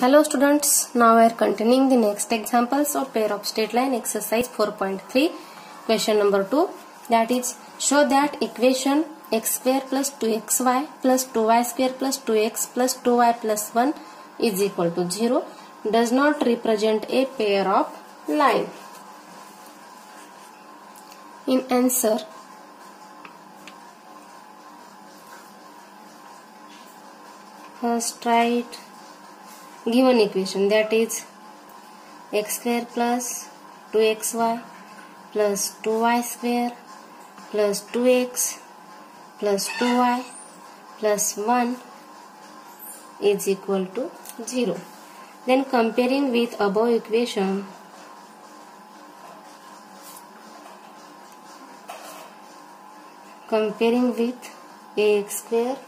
Hello students, now we are continuing the next examples of pair of straight line exercise 4.3. Question number 2, that is, show that equation x square plus 2xy plus 2y square plus 2x plus 2y plus 1 is equal to 0 does not represent a pair of line. In answer, first write given equation, that is x square plus 2xy plus 2y square plus 2x plus 2y plus 1 is equal to 0. Then comparing with above equation, comparing with ax square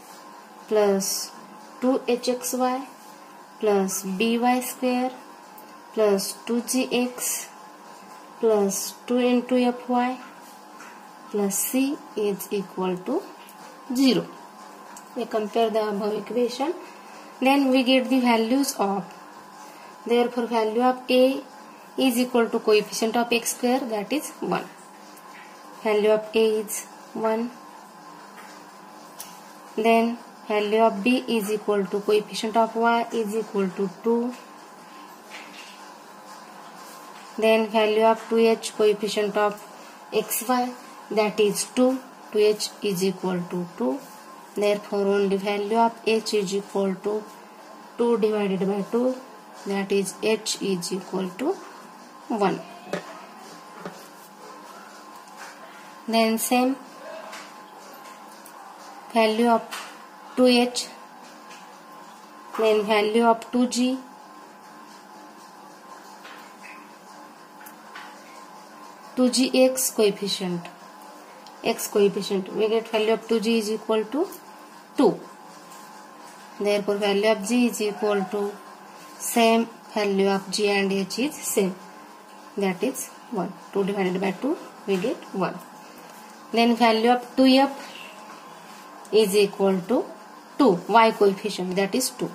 plus 2hxy plus by square plus 2gx plus 2 into fy plus c is equal to 0. We compare the above equation, then we get the values of, therefore value of a is equal to coefficient of x square, that is 1. Value of a is 1. Then value of b is equal to coefficient of y is equal to 2. Then value of 2h coefficient of xy, that is 2. 2h is equal to 2. Therefore only value of h is equal to 2 divided by 2, that is h is equal to 1. Then same value of 2h, then value of 2g, x coefficient, we get value of 2g is equal to 2. Therefore value of g is equal to same value of g and h is same, that is 1. 2 divided by 2 we get 1. Then value of 2f is equal to 2, y coefficient, that is 2.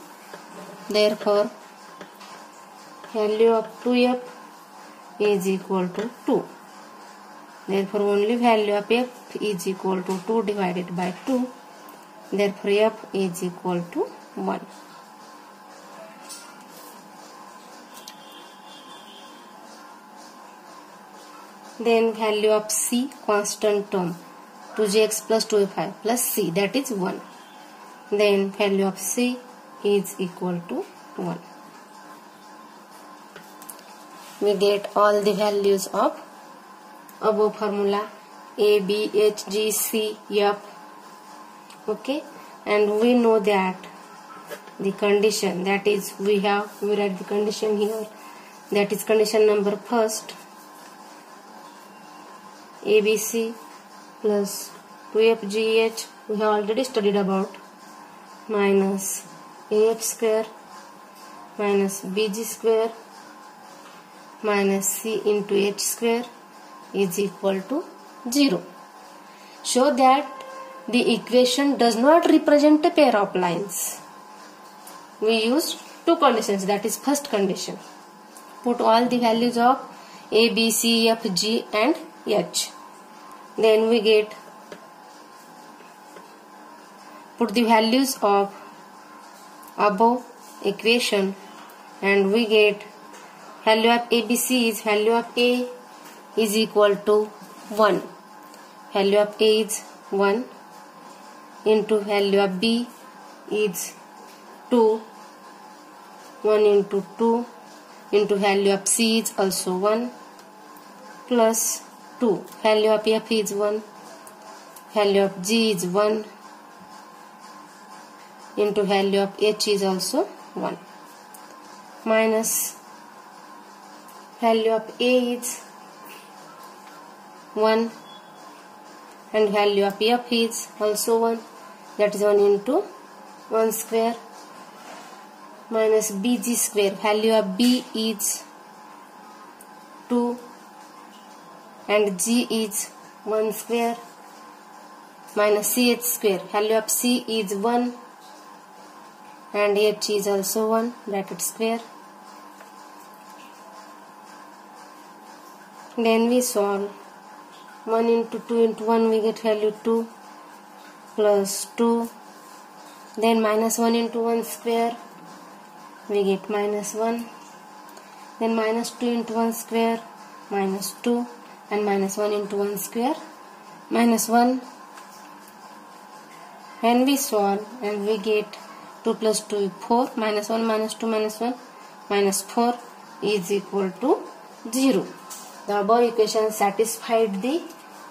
Therefore value of 2f is equal to 2. Therefore only value of f is equal to 2 divided by 2. Therefore f is equal to 1. Then value of c, constant term, 2gx plus 2y plus c, that is 1. Then value of c is equal to 1. We get all the values of above formula a, b, h, g, c, f. Okay, and we know that the condition, that is we write the condition here, that is condition number first, abc plus 2fgh we have already studied about, minus af square minus bg square minus c into h square is equal to 0. Show that the equation does not represent a pair of lines. We use two conditions, that is first condition. Put all the values of a, b, c, f, g and h. Then we get, put the values of above equation and we get value of ABC is, value of A is equal to 1. Value of A is 1 into value of B is 2. 1 into 2 into value of C is also 1 plus 2. Value of F is 1. Value of G is 1 into value of H is also 1 minus value of A is 1 and value of F is also 1, that is 1 into 1 square minus BG square. Value of B is 2 and G is 1 square minus CH square. Value of C is 1 and h is also 1 bracket square. Then we solve 1 into 2 into 1, we get value 2 plus 2. Then minus 1 into 1 square, we get minus 1. Then minus 2 into 1 square, minus 2. And minus 1 into 1 square, minus 1. When we solve and we get 2 plus 2 4, minus 1 minus 2 minus 1 minus 4 is equal to 0. The above equation satisfied the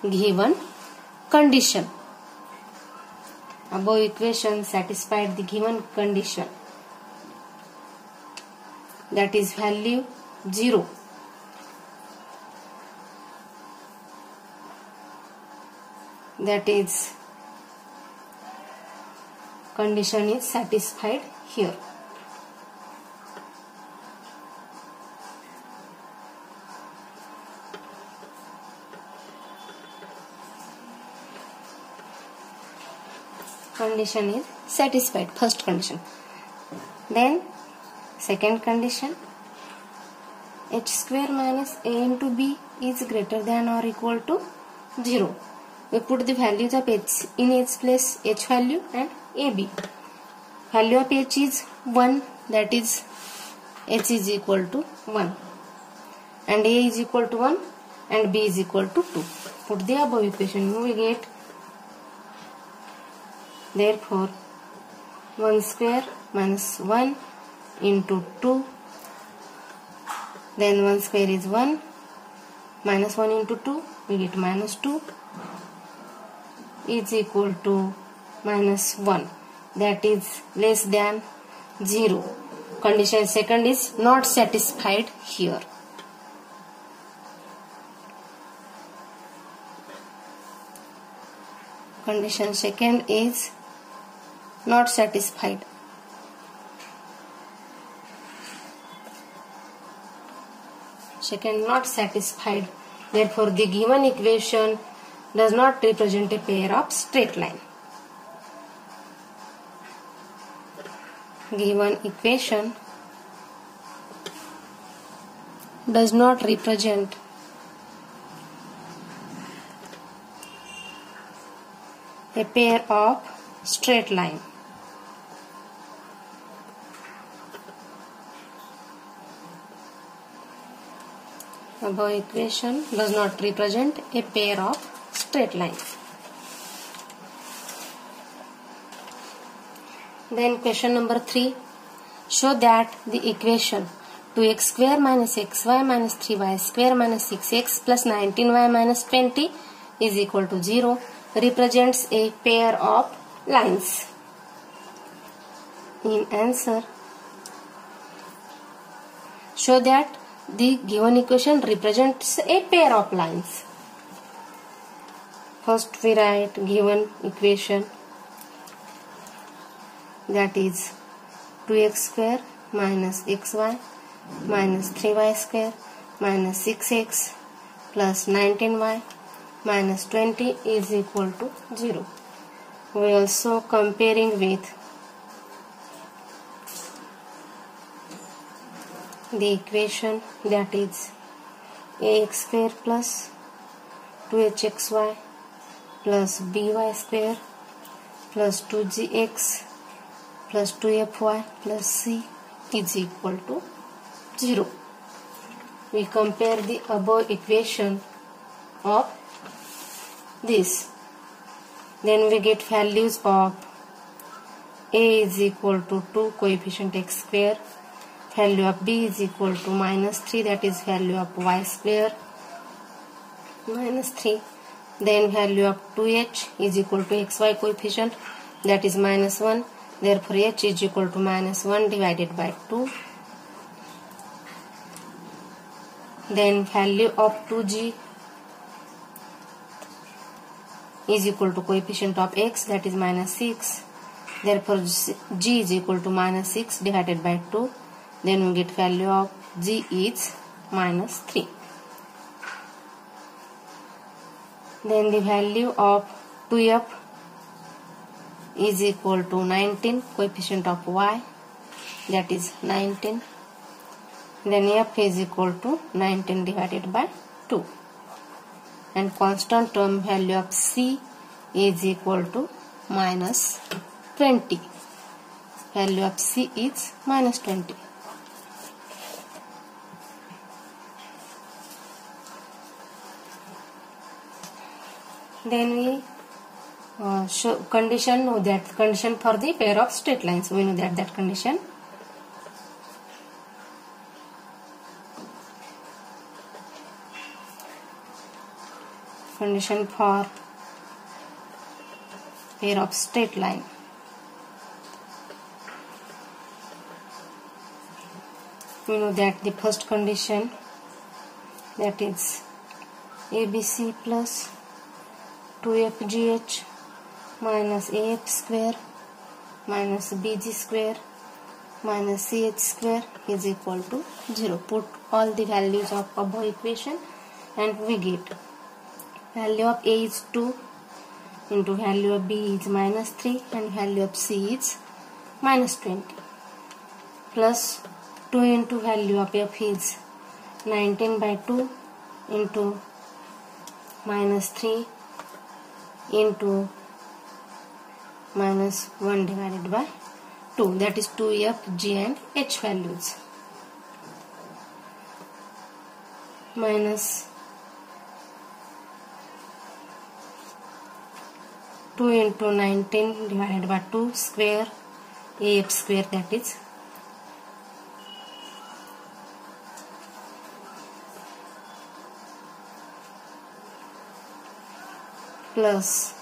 given condition. Above equation satisfied the given condition, that is value 0. That is, condition is satisfied here. Condition is satisfied, first condition. Then second condition, h square minus a into b is greater than or equal to 0. We put the values of h in its place, h value and ab. Value of h is 1, that is h is equal to 1, and a is equal to 1 and b is equal to 2. Put the above equation, we get, therefore 1 square minus 1 into 2, then 1 square is 1, minus 1 into 2, we get minus 2 is equal to minus 1, that is less than 0. Condition second is not satisfied here. Condition second is not satisfied. Second, not satisfied. Therefore, the given equation does not represent a pair of straight line. Given equation does not represent a pair of straight line. Above equation does not represent a pair of straight lines. Then question number 3. Show that the equation 2x square minus xy minus 3y square minus 6x plus 19y minus 20 is equal to 0 represents a pair of lines. In answer, show that the given equation represents a pair of lines. First we write given equation, that is 2x square minus xy minus 3y square minus 6x plus 19y minus 20 is equal to 0. We also comparing with the equation, that is ax square plus 2hxy plus by square plus 2gx plus 2fy plus c is equal to 0. We compare the above equation of this. Then we get values of a is equal to 2, coefficient x square. Value of b is equal to minus 3, that is value of y square minus 3. Then value of 2h is equal to xy coefficient, that is minus 1. Therefore h is equal to minus 1 divided by 2. Then value of 2g is equal to coefficient of x, that is minus 6. Therefore g is equal to minus 6 divided by 2. Then we get value of g is minus 3. Then the value of 2f is equal to 19, coefficient of y, that is 19. Then f is equal to 19 divided by 2. And constant term value of c is equal to minus 20. Value of c is minus 20. Then we show condition, know that condition for the pair of straight lines. We know that condition. Condition for pair of straight line. We know that the first condition, that is ABC plus 2FGH minus AF square minus BG square minus CH square is equal to 0. Put all the values of above equation and we get value of A is 2 into value of B is minus 3 and value of C is minus 20 plus 2 into value of F is 19 by 2 into minus 3 into minus 1 divided by 2, that is 2F, G and H values, minus 2 into 19 divided by 2 square AF square, that is plus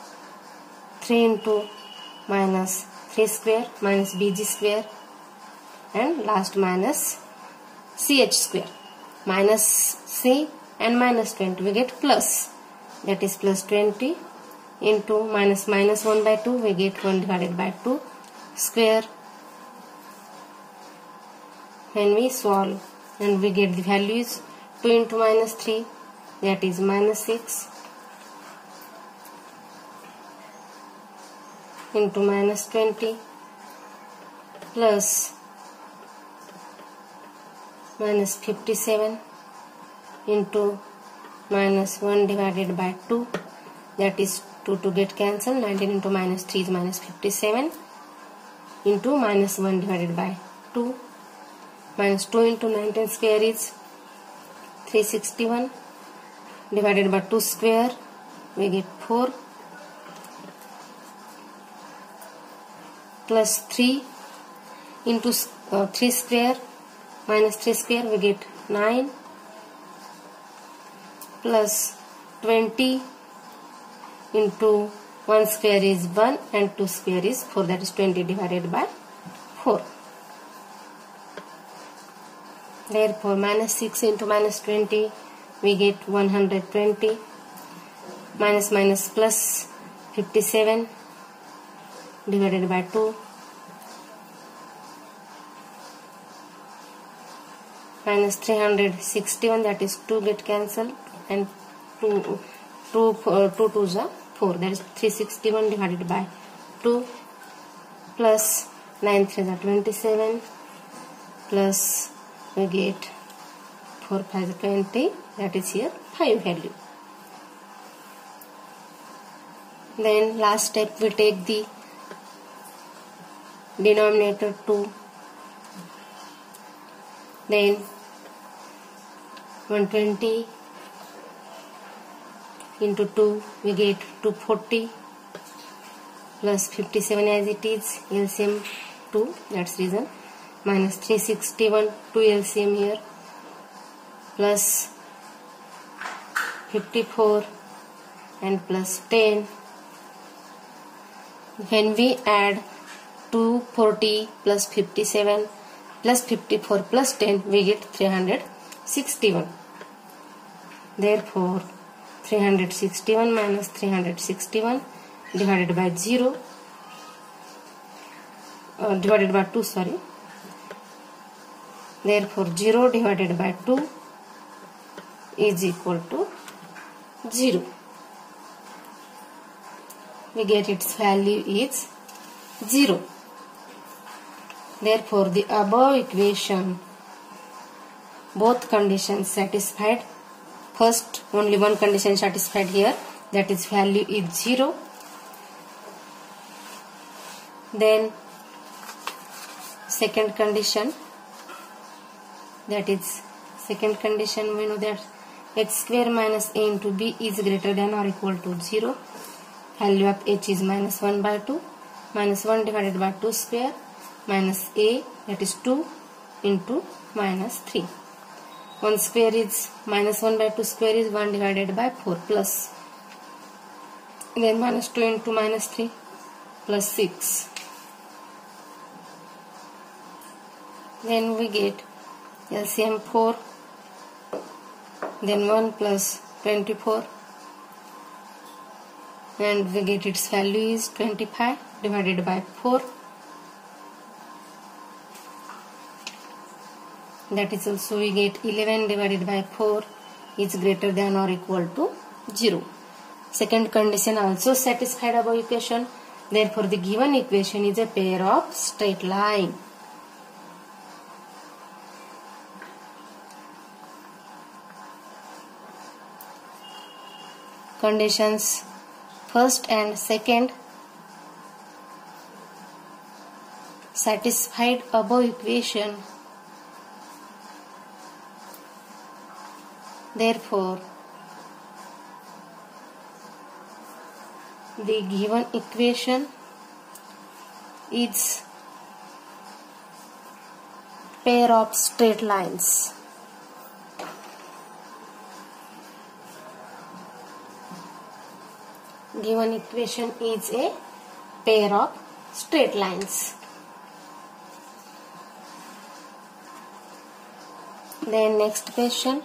3 into minus 3 square minus BG square and last minus CH square, minus C and minus 20 we get plus, that is plus 20 into minus 1 by 2 we get 1 divided by 2 square. When we solve and we get the values 2 into minus 3, that is minus 6 into minus 20 plus minus 57 into minus 1 divided by 2, that is 2 to get cancelled, 19 into minus 3 is minus 57 into minus 1 divided by 2, minus 2 into 19 square is 361 divided by 2 square we get 4 plus 3 into 3 square minus 3 square we get 9 plus 20 into 1 square is 1 and 2 square is 4, that is 20 divided by 4. Therefore minus 6 into minus 20 we get 120 minus plus 57 divided by 2 minus 361, that is 2 get cancelled and 2 twos are 4, that is 361 divided by 2 plus 9 3s are 27 plus we get 4 5 is 20, that is here 5 value. Then last step we take the denominator 2, then 120 into 2 we get 240 plus 57 as it is, LCM 2, that's reason, minus 361 2 LCM here plus 54 and plus 10. When we add 240 plus 57 plus 54 plus 10 we get 361. Therefore 361 minus 361 divided by 0 divided by 2, sorry. Therefore 0 divided by 2 is equal to 0. We get its value is 0. Therefore, the above equation, both conditions satisfied. First, only one condition satisfied here, that is value is 0. Then second condition, that is second condition, we know that x square minus a into b is greater than or equal to 0. Value of h is minus 1 by 2, minus 1 divided by 2 square, minus a, that is 2 into minus 3. 1 square is minus 1 by 2 square is 1 divided by 4 plus. Then minus 2 into minus 3 plus 6. Then we get LCM 4. Then 1 plus 24. And we get its value is 25 divided by 4. That is also we get 11 divided by 4 is greater than or equal to 0. Second condition also satisfied above equation. Therefore, the given equation is a pair of straight line. Conditions first and second satisfied above equation. Therefore, the given equation is pair of straight lines. Given equation is a pair of straight lines. Then next question.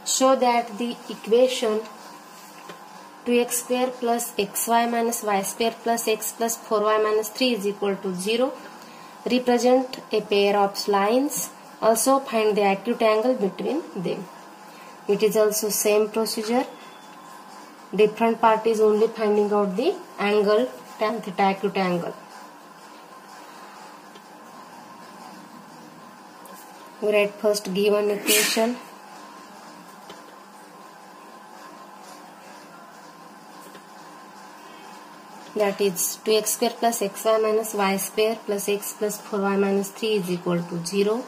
Show that the equation 2x square plus xy minus y square plus x plus 4y minus 3 is equal to 0 represent a pair of lines. Also find the acute angle between them. It is also same procedure. Different part is only finding out the angle, tan theta acute angle. We write first given equation. That is 2x square plus xy minus y square plus x plus 4y minus 3 is equal to 0.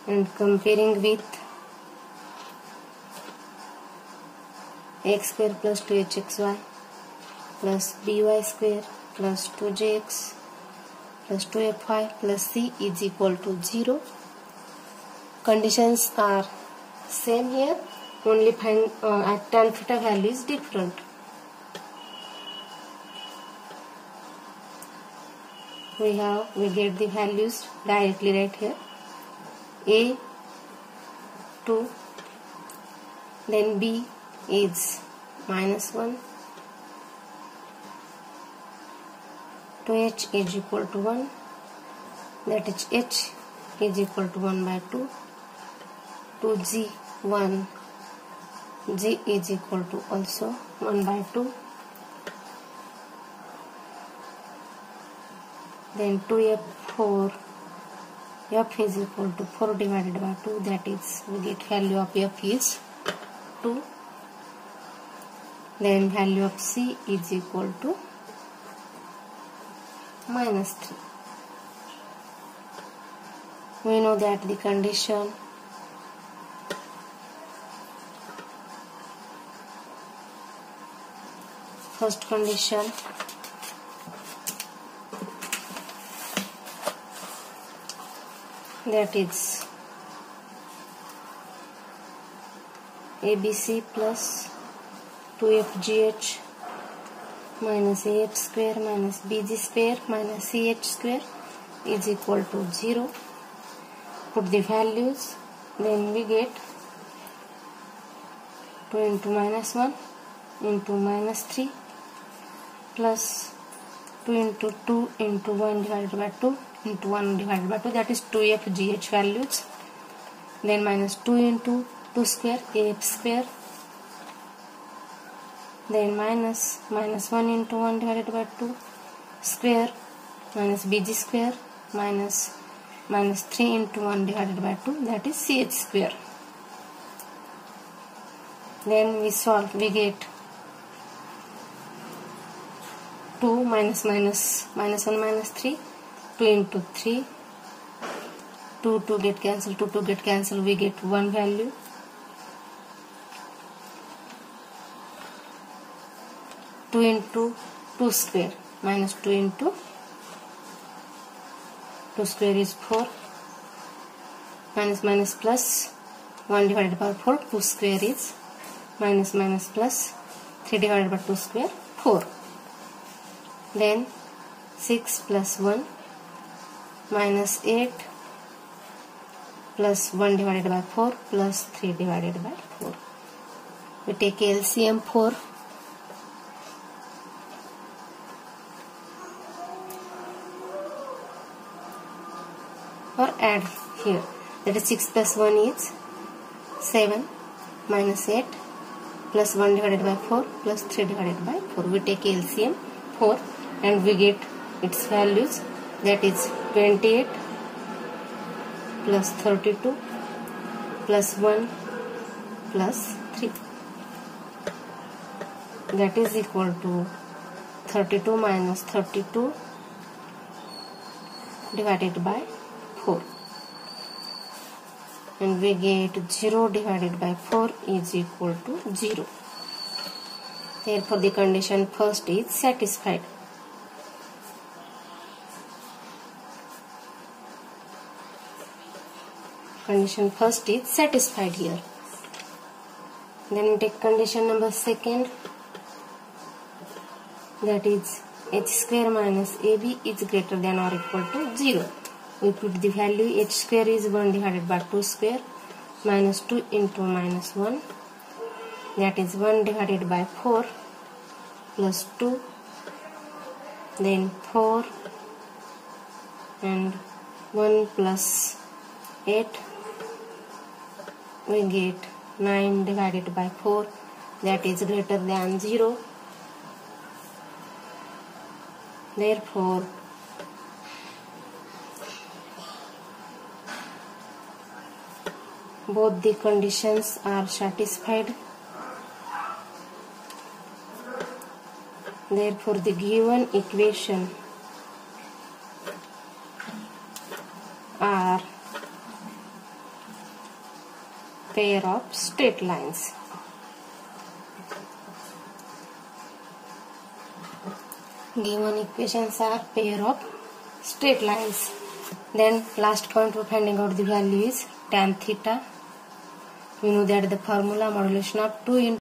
And comparing with x square plus 2hxy plus by square plus 2jx plus 2fy plus c is equal to 0. Conditions are same here, only find at tan theta value is different. We get the values directly right here. A 2, then B is minus 1, 2h is equal to 1, that is h is equal to 1 by 2, 2g 1, g is equal to also 1 by 2, then 2f 4, f is equal to 4 divided by 2, that is we get value of f is 2. Then value of c is equal to minus 3. We know that the condition first condition that is ABC plus 2FGH minus AH square minus BG square minus CH square is equal to 0. Put the values, then we get 2 into minus 1 into minus 3 plus 2 into 2 into 1 divided by 2 into 1 divided by 2, that is 2FGH values. Then minus 2 into 2 square AH square then minus 1 into 1 divided by 2 square minus bg square minus 3 into 1 divided by 2, that is ch square. Then we solve, we get 2 minus 1 minus 3, 2 into 3, 2 get cancelled, 2 get cancelled, we get 1 value. Two into 2 square minus 2 into 2 square is 4, minus plus 1 divided by 4, 2 square is minus plus 3 divided by 2 square 4. Then 6 plus 1 minus 8 plus 1 divided by 4 plus 3 divided by 4. We take LCM 4. Or add here, that is 6 plus 1 is 7 minus 8 plus 1 divided by 4 plus 3 divided by 4. We take LCM 4 and we get its values, that is 28 plus 32 plus 1 plus 3, that is equal to 32 minus 32 divided by 4, and we get 0 divided by 4 is equal to 0. Therefore the condition first is satisfied. Condition first is satisfied here. Then we take condition number second, that is h square minus ab is greater than or equal to 0. We put the value, h square is 1 divided by 2 square minus 2 into minus 1, that is 1 divided by 4 plus 2, then 4 and 1 plus 8, we get 9 divided by 4, that is greater than 0. Therefore both the conditions are satisfied. Therefore the given equation are pair of straight lines. Given equations are pair of straight lines. Then last point for finding out the value is tan theta. We know that the formula modulation of 2 into